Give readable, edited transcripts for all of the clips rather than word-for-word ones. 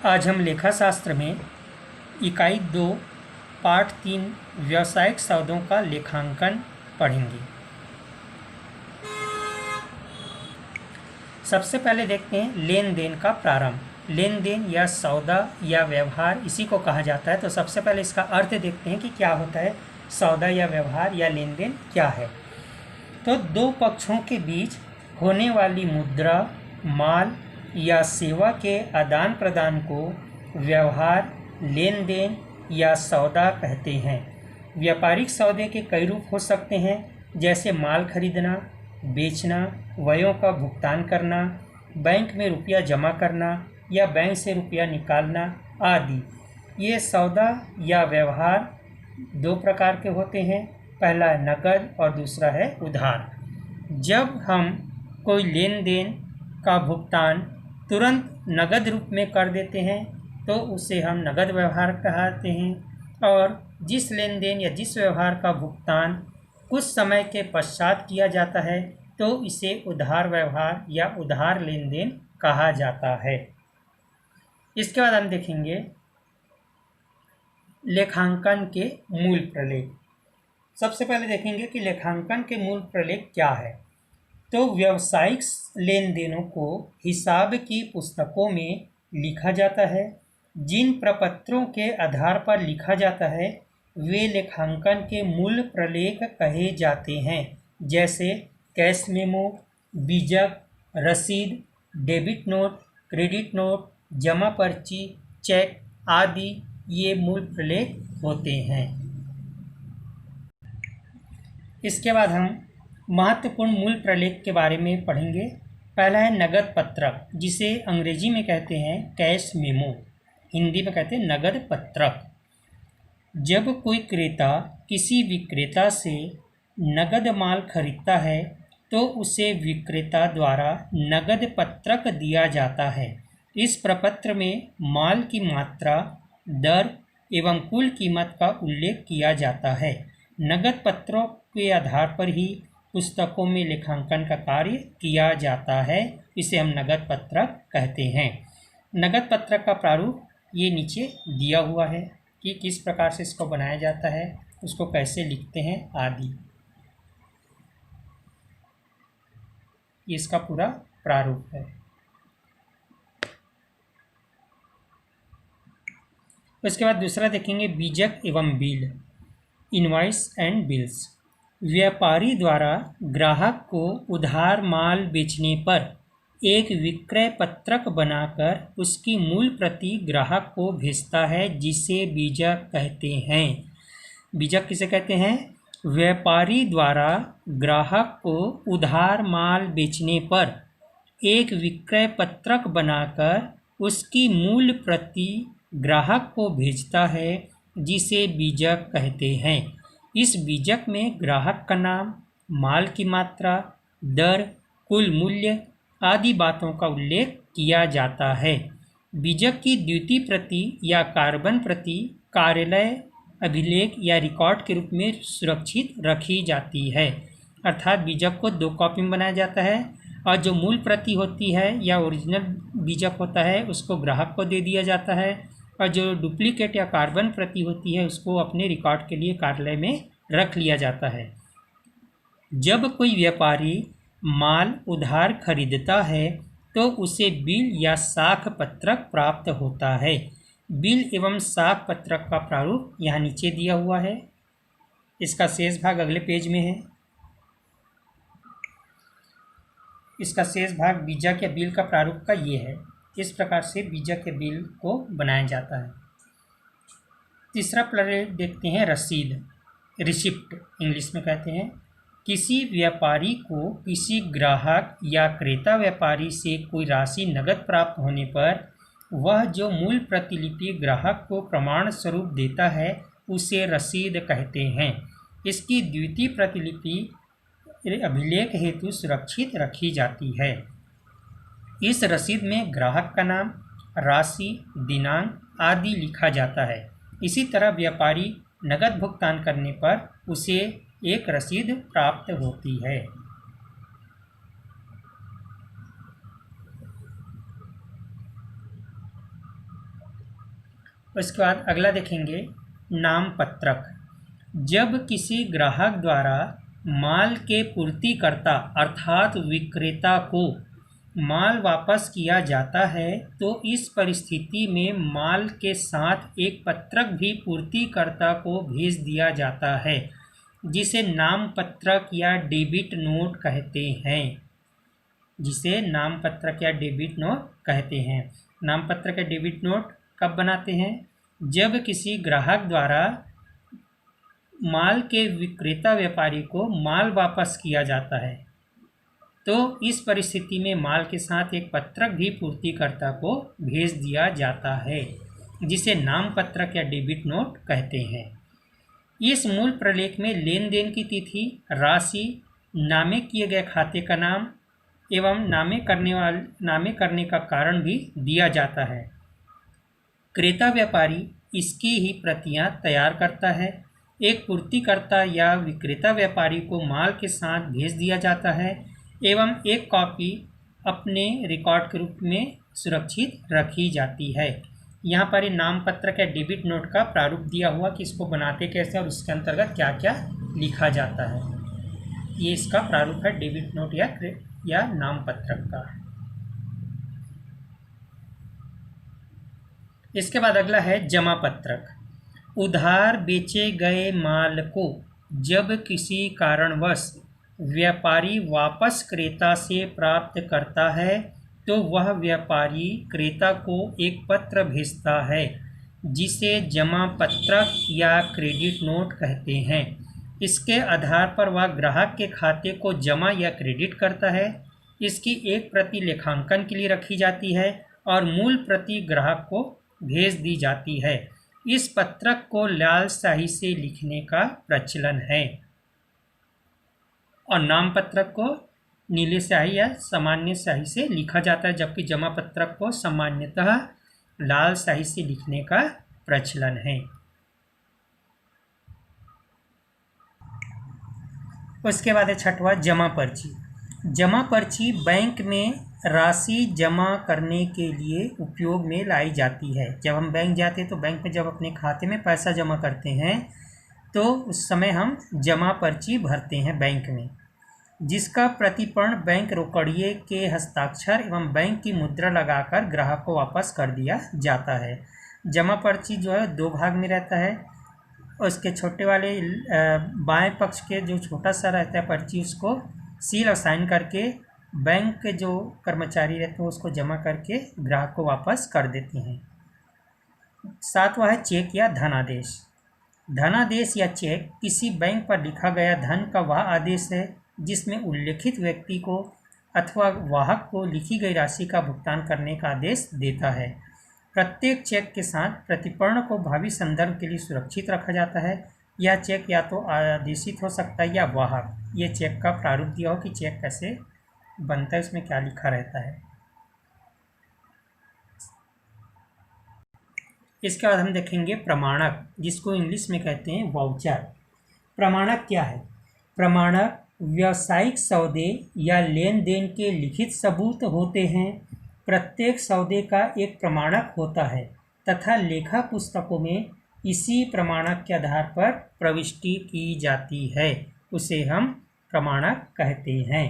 आज हम लेखा शास्त्र में इकाई 2 पाठ 3 व्यावसायिक शब्दों का लेखांकन पढ़ेंगे। सबसे पहले देखते हैं लेन देन का प्रारंभ। लेन देन या सौदा या व्यवहार इसी को कहा जाता है। तो सबसे पहले इसका अर्थ देखते हैं कि क्या होता है सौदा या व्यवहार या लेन देन क्या है। तो दो पक्षों के बीच होने वाली मुद्रा, माल या सेवा के आदान प्रदान को व्यवहार, लेन देन या सौदा कहते हैं। व्यापारिक सौदे के कई रूप हो सकते हैं, जैसे माल खरीदना, बेचना, व्ययों का भुगतान करना, बैंक में रुपया जमा करना या बैंक से रुपया निकालना आदि। ये सौदा या व्यवहार दो प्रकार के होते हैं, पहला है नकद और दूसरा है उधार। जब हम कोई लेन देन का भुगतान तुरंत नगद रूप में कर देते हैं तो उसे हम नगद व्यवहार कहते हैं, और जिस लेन देन या जिस व्यवहार का भुगतान कुछ समय के पश्चात किया जाता है तो इसे उधार व्यवहार या उधार लेन देन कहा जाता है। इसके बाद हम देखेंगे लेखांकन के मूल प्रलेख। सबसे पहले देखेंगे कि लेखांकन के मूल प्रलेख क्या है। तो व्यावसायिक लेन देनों को हिसाब की पुस्तकों में लिखा जाता है। जिन प्रपत्रों के आधार पर लिखा जाता है वे लेखांकन के मूल प्रलेख कहे जाते हैं, जैसे कैश मेमो, बीजक, रसीद, डेबिट नोट, क्रेडिट नोट, जमा पर्ची, चेक आदि ये मूल प्रलेख होते हैं। इसके बाद हम महत्वपूर्ण मूल प्रलेख के बारे में पढ़ेंगे। पहला है नगद पत्रक, जिसे अंग्रेजी में कहते हैं कैश मेमो, हिंदी में कहते हैं नगद पत्रक। जब कोई क्रेता किसी विक्रेता से नगद माल खरीदता है तो उसे विक्रेता द्वारा नगद पत्रक दिया जाता है। इस प्रपत्र में माल की मात्रा, दर एवं कुल कीमत का उल्लेख किया जाता है। नगद पत्रों के आधार पर ही पुस्तकों में लेखांकन का कार्य किया जाता है। इसे हम नगद पत्रक कहते हैं। नगद पत्रक का प्रारूप ये नीचे दिया हुआ है कि किस प्रकार से इसको बनाया जाता है, उसको कैसे लिखते हैं आदि। इसका पूरा प्रारूप है। उसके बाद दूसरा देखेंगे बीजक एवं बिल, इनवॉइस एंड बिल्स। व्यापारी द्वारा ग्राहक को उधार माल बेचने पर एक विक्रय पत्रक बनाकर उसकी मूल प्रति ग्राहक को भेजता है, जिसे बीजक कहते हैं। बीजक किसे कहते हैं? व्यापारी द्वारा ग्राहक को उधार माल बेचने पर एक विक्रय पत्रक बनाकर उसकी मूल प्रति ग्राहक को भेजता है, जिसे बीजक कहते हैं। इस बीजक में ग्राहक का नाम, माल की मात्रा, दर, कुल मूल्य आदि बातों का उल्लेख किया जाता है। बीजक की द्वितीय प्रति या कार्बन प्रति कार्यालय अभिलेख या रिकॉर्ड के रूप में सुरक्षित रखी जाती है। अर्थात बीजक को 2 कॉपी में बनाया जाता है और जो मूल प्रति होती है या ओरिजिनल बीजक होता है उसको ग्राहक को दे दिया जाता है, और जो डुप्लीकेट या कार्बन प्रति होती है उसको अपने रिकॉर्ड के लिए कार्यालय में रख लिया जाता है। जब कोई व्यापारी माल उधार खरीदता है तो उसे बिल या साख पत्रक प्राप्त होता है। बिल एवं साख पत्रक का प्रारूप यहाँ नीचे दिया हुआ है। इसका शेष भाग अगले पेज में है। इसका शेष भाग बीजक या बिल का प्रारूप का ये है। इस प्रकार से बीजक या बिल को बनाया जाता है। तीसरा प्रलेख देखते हैं रसीद, रिसिप्ट इंग्लिश में कहते हैं। किसी व्यापारी को किसी ग्राहक या क्रेता व्यापारी से कोई राशि नगद प्राप्त होने पर वह जो मूल प्रतिलिपि ग्राहक को प्रमाण स्वरूप देता है उसे रसीद कहते हैं। इसकी द्वितीय प्रतिलिपि अभिलेख हेतु सुरक्षित रखी जाती है। इस रसीद में ग्राहक का नाम, राशि, दिनांक आदि लिखा जाता है। इसी तरह व्यापारी नगद भुगतान करने पर उसे एक रसीद प्राप्त होती है। उसके बाद अगला देखेंगे नामपत्रक। जब किसी ग्राहक द्वारा माल के पूर्तिकर्ता अर्थात विक्रेता को माल वापस किया जाता है तो इस परिस्थिति में माल के साथ एक पत्रक भी पूर्तिकर्ता को भेज दिया जाता है, जिसे नामपत्रक या डेबिट नोट कहते हैं। जिसे नामपत्रक या डेबिट नोट कहते हैं। नामपत्रक या डेबिट नोट कब बनाते हैं? जब किसी ग्राहक द्वारा माल के विक्रेता व्यापारी को माल वापस किया जाता है तो इस परिस्थिति में माल के साथ एक पत्रक भी पूर्तिकर्ता को भेज दिया जाता है, जिसे नामपत्रक या डेबिट नोट कहते हैं। इस मूल प्रलेख में लेन देन की तिथि, राशि, नामे किए गए खाते का नाम एवं नामे करने का कारण भी दिया जाता है। क्रेता व्यापारी इसकी ही प्रतियां तैयार करता है। एक पूर्तिकर्ता या विक्रेता व्यापारी को माल के साथ भेज दिया जाता है एवं एक कॉपी अपने रिकॉर्ड के रूप में सुरक्षित रखी जाती है। यहाँ पर नामपत्रक या डेबिट नोट का प्रारूप दिया हुआ कि इसको बनाते कैसे और इसके अंतर्गत क्या क्या लिखा जाता है। ये इसका प्रारूप है डेबिट नोट या नामपत्रक का। इसके बाद अगला है जमा पत्रक। उधार बेचे गए माल को जब किसी कारणवश व्यापारी वापस क्रेता से प्राप्त करता है तो वह व्यापारी क्रेता को एक पत्र भेजता है, जिसे जमा पत्रक या क्रेडिट नोट कहते हैं। इसके आधार पर वह ग्राहक के खाते को जमा या क्रेडिट करता है। इसकी एक प्रति लेखांकन के लिए रखी जाती है और मूल प्रति ग्राहक को भेज दी जाती है। इस पत्रक को लाल स्याही से लिखने का प्रचलन है और नामपत्रक को नीले स्याही या सामान्य स्याही से लिखा जाता है, जबकि जमा पत्रक को सामान्यतः लाल स्याही से लिखने का प्रचलन है। उसके बाद है छठवां जमा पर्ची। जमा पर्ची बैंक में राशि जमा करने के लिए उपयोग में लाई जाती है। जब हम बैंक जाते हैं तो बैंक में जब अपने खाते में पैसा जमा करते हैं तो उस समय हम जमा पर्ची भरते हैं बैंक में, जिसका प्रतिपूर्ण बैंक रोकड़िए के हस्ताक्षर एवं बैंक की मुद्रा लगाकर ग्राहक को वापस कर दिया जाता है। जमा पर्ची जो है 2 भाग में रहता है। उसके छोटे वाले बाएं पक्ष के जो छोटा सा रहता है पर्ची, उसको सील और साइन करके बैंक के जो कर्मचारी रहते हैं उसको जमा करके ग्राहक को वापस कर देते हैं। सातवां है चेक या धनादेश। धनादेश या चेक किसी बैंक पर लिखा गया धन का वह आदेश है जिसमें उल्लेखित व्यक्ति को अथवा वाहक को लिखी गई राशि का भुगतान करने का आदेश देता है। प्रत्येक चेक के साथ प्रतिपूर्ण को भावी संदर्भ के लिए सुरक्षित रखा जाता है। यह चेक या तो आदेशित हो सकता है या वाहक। ये चेक का प्रारूप दिया हो कि चेक कैसे बनता है, उसमें क्या लिखा रहता है। इसके बाद हम देखेंगे प्रमाणक, जिसको इंग्लिश में कहते हैं वाउचर। प्रमाणक क्या है? प्रमाणक व्यावसायिक सौदे या लेन देन के लिखित सबूत होते हैं। प्रत्येक सौदे का एक प्रमाणक होता है तथा लेखा पुस्तकों में इसी प्रमाणक के आधार पर प्रविष्टि की जाती है। उसे हम प्रमाणक कहते हैं।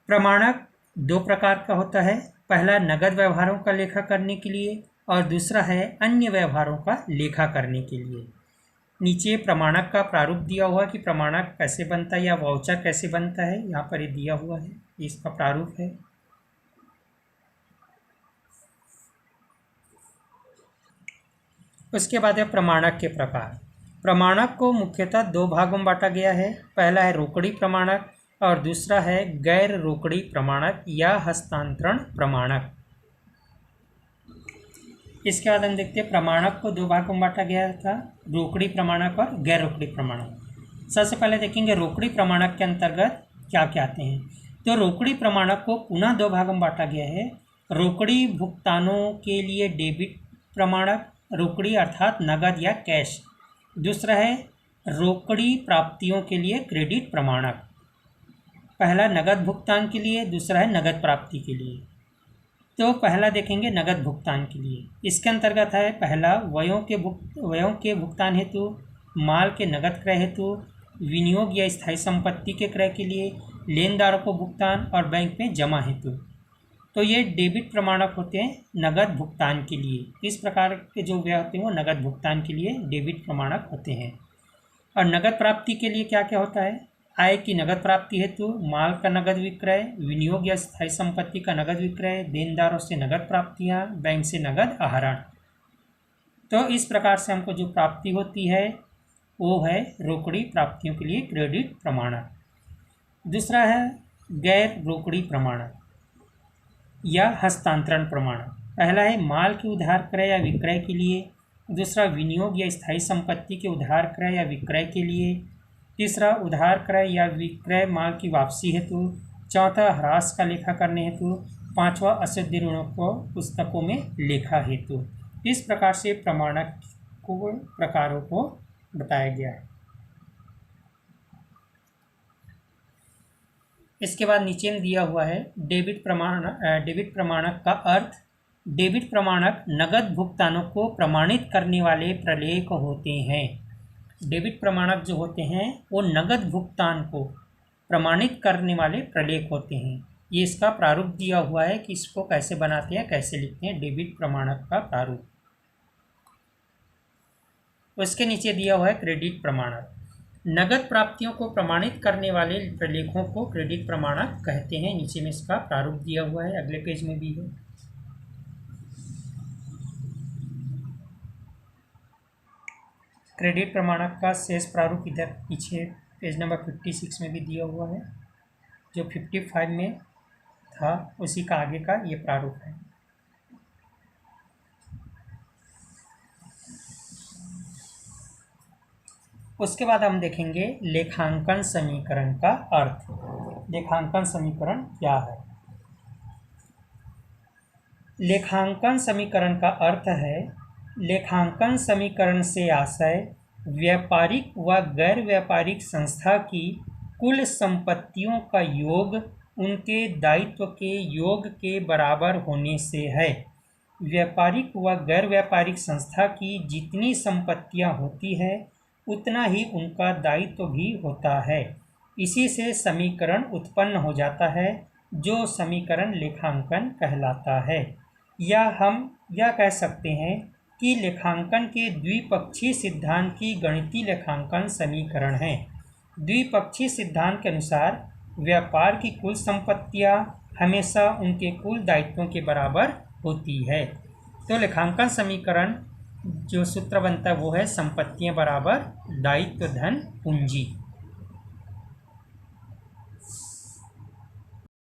प्रमाणक 2 प्रकार का होता है। पहला नगद व्यवहारों का लेखा करने के लिए और दूसरा है अन्य व्यवहारों का लेखा करने के लिए। नीचे प्रमाणक का प्रारूप दिया हुआ कि प्रमाणक कैसे बनता है या वाउचर कैसे बनता है, यहाँ पर ये दिया हुआ है, इसका प्रारूप है। उसके बाद है प्रमाणक के प्रकार। प्रमाणक को मुख्यतः 2 भागों में बांटा गया है। पहला है रोकड़ी प्रमाणक और दूसरा है गैर रोकड़ी प्रमाणक या हस्तांतरण प्रमाणक। इसके बाद हम देखते हैं प्रमाणक को 2 भागों में बांटा गया था, रोकड़ी प्रमाणक और गैर रोकड़ी प्रमाणक। सबसे पहले देखेंगे रोकड़ी प्रमाणक के अंतर्गत क्या क्या आते हैं। तो रोकड़ी प्रमाणक को पुनः 2 भागों में बांटा गया है। रोकड़ी भुगतानों के लिए डेबिट प्रमाणक, रोकड़ी अर्थात नगद या कैश। दूसरा है रोकड़ी प्राप्तियों के लिए क्रेडिट प्रमाणक। पहला नगद भुगतान के लिए, दूसरा है नगद प्राप्ति के लिए। तो पहला देखेंगे नगद भुगतान के लिए। इसके अंतर्गत है पहला व्ययों के भुगतान हेतु, माल के नगद क्रय हेतु, विनियोग या स्थायी संपत्ति के क्रय के लिए, लेनदारों को भुगतान और बैंक में जमा हेतु। तो ये डेबिट प्रमाणक होते हैं नगद भुगतान के लिए। इस प्रकार के जो व्यय होते हैं वो नगद भुगतान के लिए डेबिट प्रमाणक होते हैं। और नगद प्राप्ति के लिए क्या क्या होता है? आय की नगद प्राप्ति हेतु, माल का नगद विक्रय, विनियोग या स्थायी संपत्ति का नगद विक्रय, देनदारों से नगद प्राप्तियां, बैंक से नगद आहरण। तो इस प्रकार से हमको जो प्राप्ति होती है वो है रोकड़ी प्राप्तियों के लिए क्रेडिट प्रमाणक। दूसरा है गैर रोकड़ी प्रमाणक या हस्तांतरण प्रमाणक। पहला है माल के उधार क्रय या विक्रय के लिए, दूसरा विनियोग या स्थायी संपत्ति के उधार क्रय या विक्रय के लिए, तीसरा उधार क्रय या विक्रय माल की वापसी हेतु, चौथा ह्रास का लेखा करने हेतु, पांचवा अशुद्ध ऋणों को पुस्तकों में लेखा हेतु। इस प्रकार से प्रमाणक को प्रकारों को बताया गया है। इसके बाद नीचे में दिया हुआ है डेबिट प्रमाणक का अर्थ। डेबिट प्रमाणक नगद भुगतानों को प्रमाणित करने वाले प्रलेख होते हैं। डेबिट प्रमाणक जो होते हैं वो नगद भुगतान को प्रमाणित करने वाले प्रलेख होते हैं। ये इसका प्रारूप दिया हुआ है कि इसको कैसे बनाते हैं, कैसे लिखते हैं, डेबिट प्रमाणक का प्रारूप। उसके नीचे दिया हुआ है क्रेडिट प्रमाणक। नगद प्राप्तियों को प्रमाणित करने वाले प्रलेखों को क्रेडिट प्रमाणक कहते हैं। नीचे में इसका प्रारूप दिया हुआ है, अगले पेज में भी है। क्रेडिट प्रमाणक का शेष प्रारूप इधर पीछे पेज नंबर 56 में भी दिया हुआ है। जो 55 में था उसी का आगे का ये प्रारूप है। उसके बाद हम देखेंगे लेखांकन समीकरण का अर्थ। लेखांकन समीकरण क्या है? लेखांकन समीकरण का अर्थ है लेखांकन समीकरण से आशय व्यापारिक व गैर व्यापारिक संस्था की कुल संपत्तियों का योग उनके दायित्व के योग के बराबर होने से है। व्यापारिक व गैर व्यापारिक संस्था की जितनी संपत्तियां होती है उतना ही उनका दायित्व भी होता है। इसी से समीकरण उत्पन्न हो जाता है, जो समीकरण लेखांकन कहलाता है। या हम यह कह सकते हैं कि लेखांकन के द्विपक्षीय सिद्धांत की गणितीय लेखांकन समीकरण है। द्विपक्षीय सिद्धांत के अनुसार व्यापार की कुल संपत्तियां हमेशा उनके कुल दायित्वों के बराबर होती है। तो लेखांकन समीकरण जो सूत्र बनता है वो है संपत्तियां बराबर दायित्व धन पूंजी।